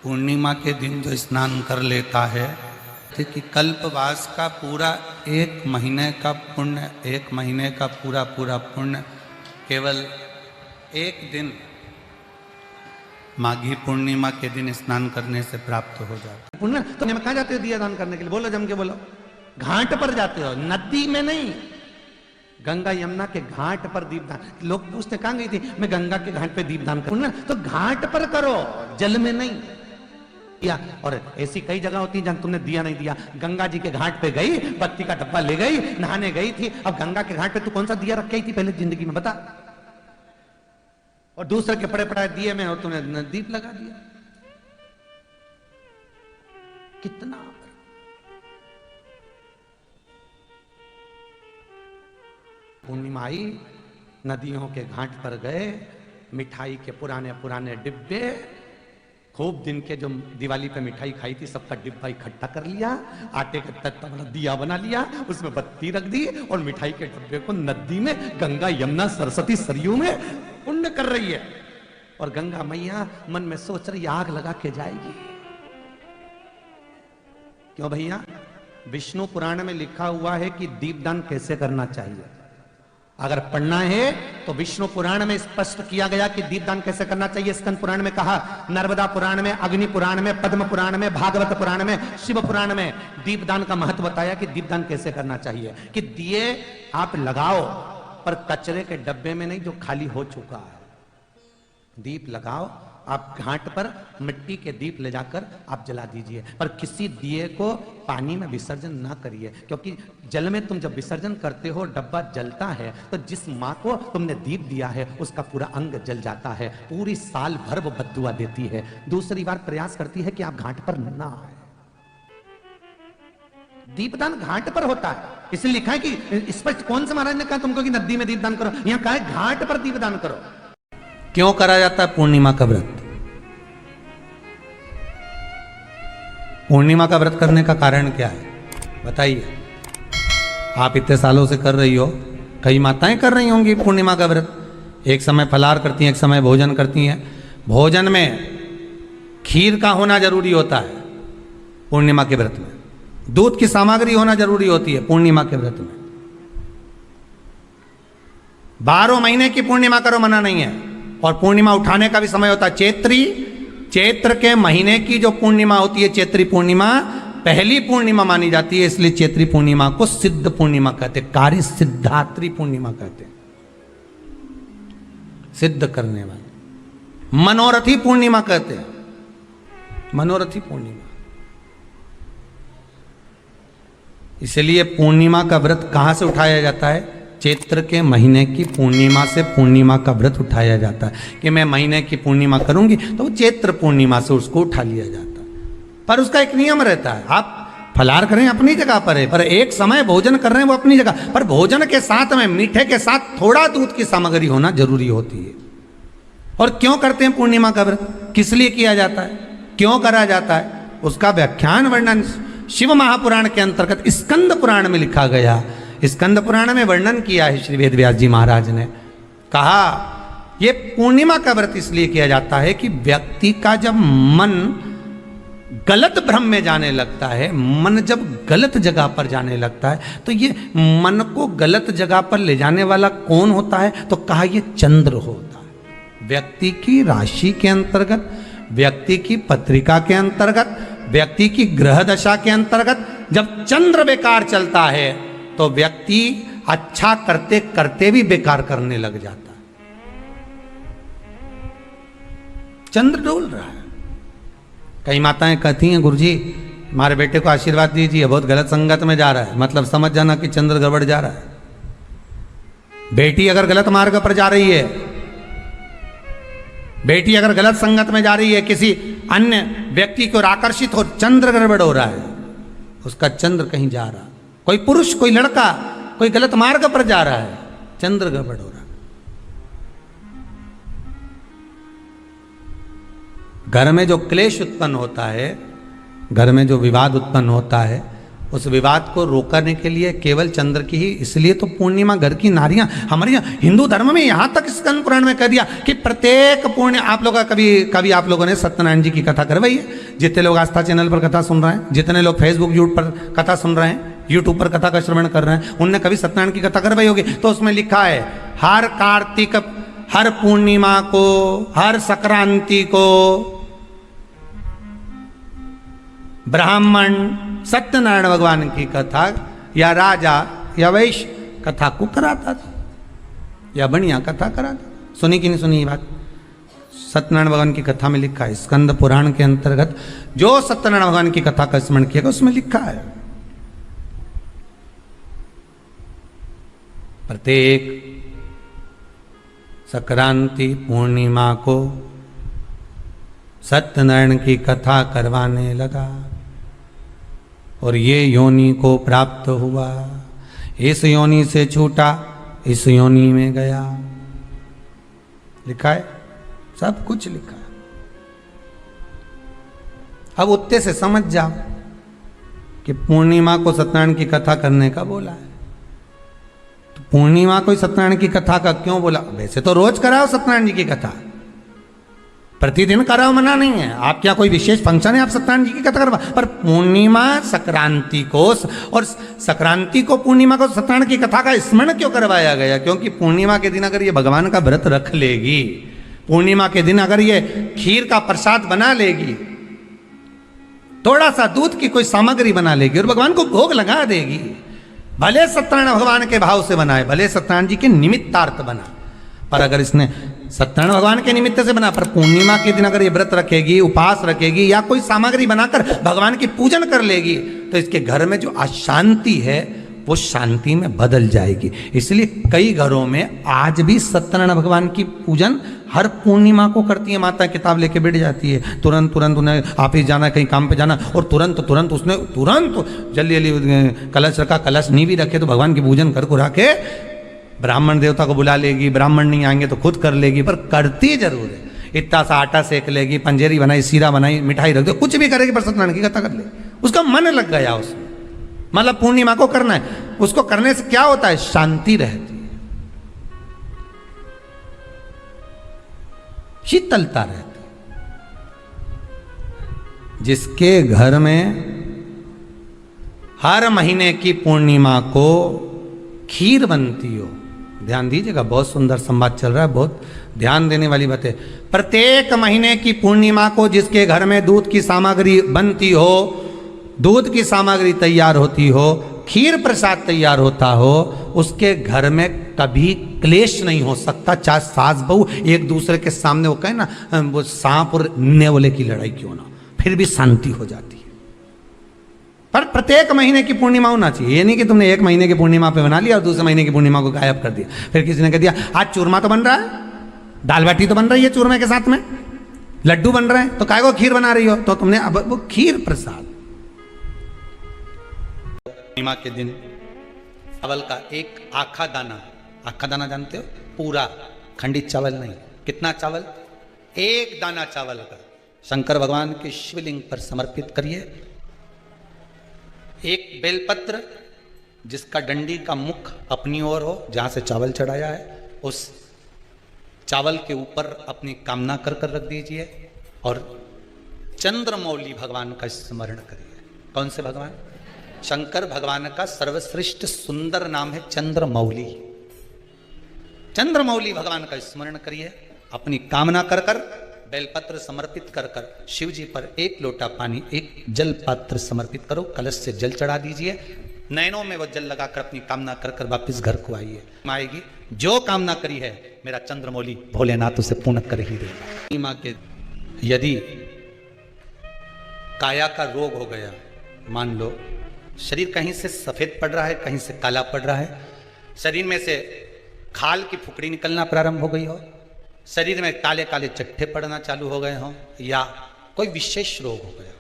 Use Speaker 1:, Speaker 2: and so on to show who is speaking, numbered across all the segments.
Speaker 1: पूर्णिमा के दिन जो स्नान कर लेता है कि कल्पवास का पूरा एक महीने का पुण्य, एक महीने का पूरा पुण्य केवल एक दिन माघी पूर्णिमा के दिन स्नान करने से प्राप्त हो जाता है।
Speaker 2: पुण्य तो कहाँ जाते हो दिया दान करने के लिए? बोलो, जम के बोलो। घाट पर जाते हो, नदी में नहीं। गंगा यमुना के घाट पर दीपदान। लोग पूछते कहाँ गई थी? मैं गंगा के घाट पे दीपदान करूँ। तो घाट पर करो, जल में नहीं। या और ऐसी कई जगह होती है जहां तुमने दिया नहीं दिया। गंगा जी के घाट पे गई, बत्ती का डब्बा ले गई, नहाने गई थी। अब गंगा के घाट पे तू कौन सा दिया रख गई थी पहले जिंदगी में, बता? और दूसरे के पड़े पड़ाए दिए में और तूने दीप लगा दिया। कितना पूर्णिमा आई, नदियों के घाट पर गए, मिठाई के पुराने पुराने डिब्बे, खूब दिन के जो दिवाली पे मिठाई खाई थी सबका डिब्बा इकट्ठा कर लिया, आटे का तख्ता बना दिया बना लिया, उसमें बत्ती रख दी और मिठाई के डिब्बे को नदी में, गंगा यमुना सरस्वती सरयू में पुण्य कर रही है। और गंगा मैया मन में सोच रही आग लगा के जाएगी। क्यों भैया? विष्णु पुराण में लिखा हुआ है कि दीपदान कैसे करना चाहिए। अगर पढ़ना है तो विष्णु पुराण में स्पष्ट किया गया कि दीपदान कैसे करना चाहिए। स्कंद पुराण में कहा, नर्मदा पुराण में, अग्नि पुराण में, पद्म पुराण में, भागवत पुराण में, शिव पुराण में दीपदान का महत्व बताया कि दीपदान कैसे करना चाहिए। कि दिए आप लगाओ पर कचरे के डब्बे में नहीं जो खाली हो चुका है। दीप लगाओ, आप घाट पर मिट्टी के दीप ले जाकर आप जला दीजिए, पर किसी दिए को पानी में विसर्जन ना करिए। क्योंकि जल में तुम जब विसर्जन करते हो, डब्बा जलता है तो जिस माँ को तुमने दीप दिया है उसका पूरा अंग जल जाता है, पूरी साल भर वो बद्दुआ देती है। दूसरी बार प्रयास करती है कि आप घाट पर ना आए। दीपदान घाट पर होता है, इसलिए लिखा है कि स्पष्ट कौन से महाराज ने कहा तुमको कि नदी में दीपदान करो? यहां कहा है घाट पर दीपदान करो।
Speaker 1: क्यों करा जाता है पूर्णिमा का व्रत? पूर्णिमा का व्रत करने का कारण क्या है बताइए? आप इतने सालों से कर रही हो, कई माताएं कर रही होंगी पूर्णिमा का व्रत। एक समय फलाहार करती हैं, एक समय भोजन करती हैं। भोजन में खीर का होना जरूरी होता है पूर्णिमा के व्रत में। दूध की सामग्री होना जरूरी होती है पूर्णिमा के व्रत में। 12 महीने की पूर्णिमा करो मना नहीं है। और पूर्णिमा उठाने का भी समय होता है चैत्र के महीने की जो पूर्णिमा होती है, चैत्री पूर्णिमा पहली पूर्णिमा मानी जाती है। इसलिए चैत्री पूर्णिमा को सिद्ध पूर्णिमा कहते, कार्य सिद्धात्री पूर्णिमा कहते, सिद्ध करने वाले। मनोरथी पूर्णिमा कहते हैं, मनोरथी पूर्णिमा। इसलिए पूर्णिमा का व्रत कहां से उठाया जाता है? चैत्र के महीने की पूर्णिमा से पूर्णिमा का व्रत उठाया जाता है। कि मैं महीने की पूर्णिमा करूंगी तो वो चैत्र पूर्णिमा से उसको उठा लिया जाता है। पर उसका एक नियम रहता है, आप फलाहार करें अपनी जगह पर है, पर एक समय भोजन कर रहे हैं वो अपनी जगह पर। भोजन के साथ में मीठे के साथ थोड़ा दूध की सामग्री होना जरूरी होती है। और क्यों करते हैं पूर्णिमा का व्रत? किस लिए किया जाता है, क्यों करा जाता है? उसका व्याख्यान वर्णन शिव महापुराण के अंतर्गत स्कंद पुराण में लिखा गया। स्कंद पुराण में वर्णन किया है श्री वेदव्यास जी महाराज ने। कहा ये पूर्णिमा का व्रत इसलिए किया जाता है कि व्यक्ति का जब मन गलत भ्रम में जाने लगता है, मन जब गलत जगह पर जाने लगता है, तो ये मन को गलत जगह पर ले जाने वाला कौन होता है? तो कहा ये चंद्र होता है। व्यक्ति की राशि के अंतर्गत, व्यक्ति की पत्रिका के अंतर्गत, व्यक्ति की ग्रह दशा के अंतर्गत जब चंद्र बेकार चलता है तो व्यक्ति अच्छा करते करते भी बेकार करने लग जाता है। चंद्र डोल रहा है। कई माताएं कहती हैं, गुरुजी हमारे बेटे को आशीर्वाद दीजिए, बहुत गलत संगत में जा रहा है। मतलब समझ जाना कि चंद्र गड़बड़ जा रहा है। बेटी अगर गलत मार्ग पर जा रही है, बेटी अगर गलत संगत में जा रही है, किसी अन्य व्यक्ति को आकर्षित हो, चंद्र गड़बड़ हो रहा है, उसका चंद्र कहीं जा रहा है। कोई पुरुष, कोई लड़का, कोई गलत मार्ग पर जा रहा है, चंद्र गड़बड़ हो रहा है। घर में जो क्लेश उत्पन्न होता है, घर में जो विवाद उत्पन्न होता है, उस विवाद को रोकने के लिए केवल चंद्र की ही, इसलिए तो पूर्णिमा घर की नारियां हमारे यहाँ हिंदू धर्म में यहां तक स्कंद पुराण में कह दिया कि प्रत्येक पुण्य आप लोग का कभी आप लोगों ने सत्यनारायण जी की कथा करवाई है? जितने लोग आस्था चैनल पर कथा सुन रहे हैं, जितने लोग फेसबुक यूट्यूब पर कथा सुन रहे हैं, यूट्यूब पर कथा का श्रवण कर रहे हैं, उनने कभी सत्यनारायण की कथा करवाई होगी? तो उसमें लिखा है हर कार्तिक, हर पूर्णिमा को, हर संक्रांति को ब्राह्मण सत्यनारायण भगवान की कथा या राजा या वैश्य कथा को कराता था या बढ़िया कथा कराता। सुनी कि नहीं सुनी ये बात? सत्यनारायण भगवान की कथा में लिखा है, स्कंद पुराण के अंतर्गत जो सत्यनारायण भगवान की कथा का स्मरण किया उसमें लिखा है प्रत्येक संक्रांति पूर्णिमा को सत्यनारायण की कथा करवाने लगा और ये योनि को प्राप्त हुआ, इस योनि से छूटा, इस योनि में गया। लिखा है, सब कुछ लिखा है। अब उत्ते से समझ जाओ कि पूर्णिमा को सत्यनारायण की कथा करने का बोला है। तो पूर्णिमा को सत्यनारायण की कथा का क्यों बोला? वैसे तो रोज कराओ सत्यनारायण जी की कथा, प्रतिदिन कराओ, मना नहीं है। आपके यहाँ कोई विशेष फंक्शन है आप सत्यनारायण जी की कथा करवा, पर पूर्णिमा संक्रांति को और संक्रांति को पूर्णिमा को सत्यनारायण की कथा का स्मरण क्यों करवाया गया? क्योंकि पूर्णिमा के दिन अगर ये भगवान का व्रत रख लेगी, पूर्णिमा के दिन अगर ये खीर का प्रसाद बना लेगी, थोड़ा सा दूध की कोई सामग्री बना लेगी और भगवान को भोग लगा देगी, भले सत्यनारायण भगवान के भाव से बनाए, भले सत्यनारायण जी के निमित्तार्थ बना, पर अगर इसने सत्यनारायण भगवान के निमित्त से बना, पर पूर्णिमा के दिन अगर ये व्रत रखेगी, उपास रखेगी या कोई सामग्री बनाकर भगवान की पूजन कर लेगी, तो इसके घर में जो अशांति है वो शांति में बदल जाएगी। इसलिए कई घरों में आज भी सत्यनारायण भगवान की पूजन हर पूर्णिमा को करती है। माता किताब लेके बैठ जाती है, तुरंत उन्हें ऑफिस जाना, कहीं काम पे जाना, और तुरंत उसने जल्दी कलश रखा, कलश नहीं भी रखे तो भगवान की पूजन कर कुरा के ब्राह्मण देवता को बुला लेगी, ब्राह्मण नहीं आएंगे तो खुद कर लेगी, पर करती जरूर है। इतना सा आटा सेक लेगी, पंजेरी बनाई, सीरा बनाई, मिठाई रख दो, कुछ भी करेगी पर सत्यनारायण की कथा कर ले। उसका मन लग गया उसमें, मतलब पूर्णिमा को करना है। उसको करने से क्या होता है? शांति रहती है, शीतलता रहती है। जिसके घर में हर महीने की पूर्णिमा को खीर बनती हो, ध्यान दीजिएगा, बहुत सुंदर संवाद चल रहा है, बहुत ध्यान देने वाली बात है। प्रत्येक महीने की पूर्णिमा को जिसके घर में दूध की सामग्री बनती हो, दूध की सामग्री तैयार होती हो, खीर प्रसाद तैयार होता हो, उसके घर में कभी क्लेश नहीं हो सकता। चाहे सास बहू एक दूसरे के सामने वो कहे ना, वो सांप और नेवले की लड़ाई क्यों ना, फिर भी शांति हो जाती है। पर प्रत्येक महीने की पूर्णिमा होना चाहिए। ये नहीं कि तुमने एक महीने की पूर्णिमा पे बना लिया और दूसरे महीने की पूर्णिमा को गायब कर दिया। फिर किसी ने कह दिया आज चूरमा तो बन रहा है, दाल बाटी तो बन रही है चूरमे के साथ में, लड्डू बन रहे हैं, तो काय को खीर बना रही हो? तो तुमने अब वो खीर प्रसाद। पूर्णिमा के दिन चावल का एक आखा दाना जानते हो? पूरा खंडित चावल नहीं, कितना चावल? एक दाना चावल का शंकर भगवान के शिवलिंग पर समर्पित करिए। एक बेलपत्र जिसका डंडी का मुख अपनी ओर हो, जहां से चावल चढ़ाया है, उस चावल के ऊपर अपनी कामना कर रख दीजिए और चंद्रमौली भगवान का स्मरण करिए। कौन से भगवान? शंकर भगवान का सर्वश्रेष्ठ सुंदर नाम है चंद्रमौली। चंद्रमौली भगवान का स्मरण करिए, अपनी कामना कर बेलपत्र समर्पित कर शिव जी पर एक लोटा पानी, एक जल पात्र समर्पित करो, कलश से जल चढ़ा दीजिए, नैनों में वो जल लगाकर अपनी कामना कर वापिस घर को आइए। आएगी जो कामना करी है मेरा चंद्रमौली भोलेनाथ उसे पूर्ण कर ही देगा। माँ के यदि काया का रोग हो गया, मान लो शरीर कहीं से सफेद पड़ रहा है, कहीं से काला पड़ रहा है, शरीर में से खाल की फुकड़ी निकलना प्रारंभ हो गई हो, शरीर में काले काले चट्टे पड़ना चालू हो गए हों, या कोई विशेष रोग हो गया,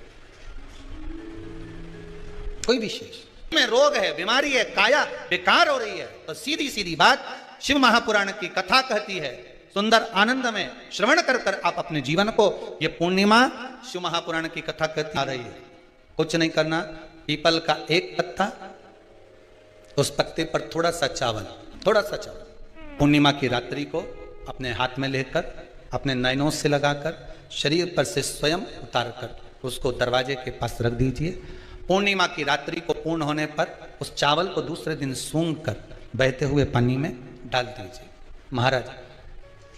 Speaker 1: कोई विशेष में रोग है, बीमारी है, काया बेकार हो रही है, तो सीधी सीधी बात शिव महापुराण की कथा कहती है, सुंदर आनंद में श्रवण कर आप अपने जीवन को, ये पूर्णिमा शिव महापुराण की कथा कहती आ रही है। कुछ नहीं करना, पीपल का एक पत्ता, उस पत्ते पर थोड़ा सा चावल, पूर्णिमा की रात्रि को अपने हाथ में लेकर, अपने नयनों से लगाकर, शरीर पर से स्वयं उतारकर उसको दरवाजे के पास रख दीजिए। पूर्णिमा की रात्रि को पूर्ण होने पर उस चावल को दूसरे दिन सूंघ कर बहते हुए पानी में डाल दीजिए। महाराज,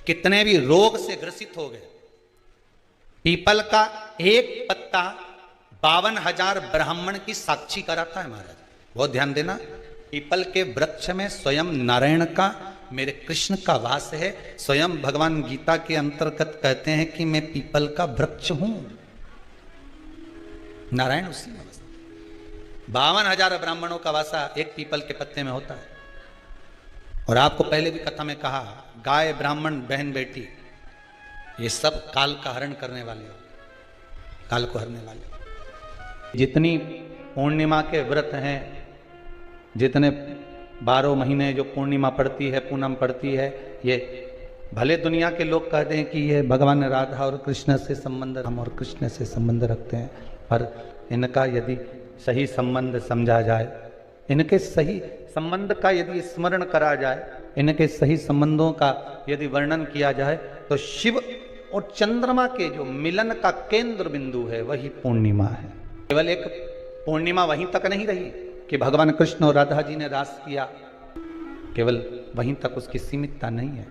Speaker 1: कितने भी रोग से ग्रसित हो गए, पीपल का एक पत्ता 52,000 ब्राह्मण की साक्षी कराता है। महाराज बहुत ध्यान देना, पीपल के वृक्ष में स्वयं नारायण का, मेरे कृष्ण का वास है। स्वयं भगवान गीता के अंतर्गत कहते हैं कि मैं पीपल का वृक्ष हूं, नारायण उसी में बसता। 52,000 ब्राह्मणों का वासा एक पीपल के पत्ते में होता है। और आपको पहले भी कथा में कहा, गाय, ब्राह्मण, बहन, बेटी, ये सब काल का हरण करने वाले हो, काल को हरने वाले। जितनी पूर्णिमा के व्रत हैं, जितने 12 महीने जो पूर्णिमा पड़ती है, पूनम पड़ती है, ये भले दुनिया के लोग कहते हैं कि ये भगवान राधा और कृष्ण से संबंध, हम और कृष्ण से संबंध रखते हैं, पर इनका यदि सही संबंध समझा जाए, इनके सही संबंध का यदि स्मरण करा जाए, इनके सही संबंधों का यदि वर्णन किया जाए, तो शिव और चंद्रमा के जो मिलन का केंद्र बिंदु है वही पूर्णिमा है। केवल एक पूर्णिमा वहीं तक नहीं रही कि भगवान कृष्ण और राधा जी ने रास किया, केवल वहीं तक उसकी सीमितता नहीं है।